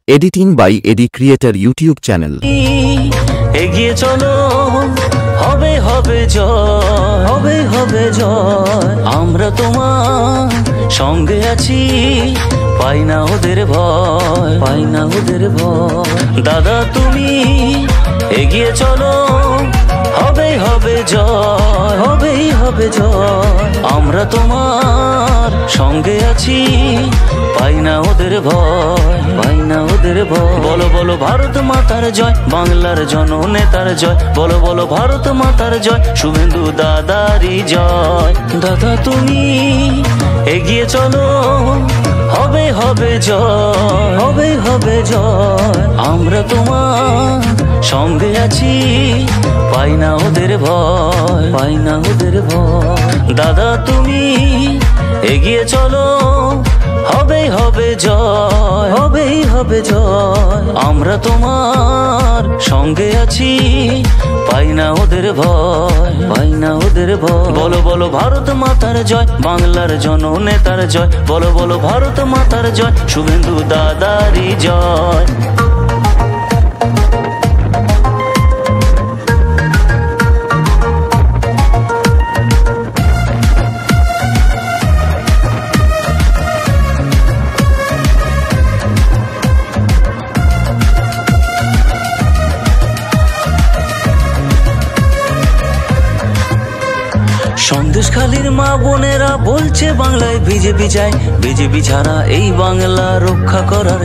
Editing by AD creator YouTube channel. এগিয়ে চলো, হবে হবে জয়, হবে হবে জয়। আমরা তোমার সঙ্গে আছি, পাই না ওদের ভয়, পাই না ওদের ভয়। দাদা তুমি এগিয়ে চলো, হবে হবে জয়, হবেই হবে জয়। আমরা তোমার সঙ্গে আছি, পাই না ওদের ভয়, পাই না ওদের ভয়। বলো বলো ভারত মাতার জয়, বাংলার জননেতার জয়। বলো বলো ভারত মাতার জয়, শুভেন্দু দাদারই জয়। দাদা তুমি এগিয়ে চলো, হবে হবে জয়, হবে হবে জয়। আমরা তোমার সঙ্গে আছি, পাই না ওদের ভয়, পাই না ওদের ভয়। দাদা তুমি এগিয়ে চলো, হবে হবে জয়, হবেই হবে জয়। আমরা তোমার সঙ্গে আছি, পাই না ওদের ভয়, পাই না ওদের ভয়। বলো বলো ভারত মাতার জয়, বাংলার জননেতার জয়। বলো বলো ভারত মাতার জয়, শুভেন্দু দাদারই জয়। সন্দেশখালীর মা বোনেরা বলছে বাংলায় বিজেপি চাই, বিজেপি ছাড়া এই বাংলা রক্ষা করার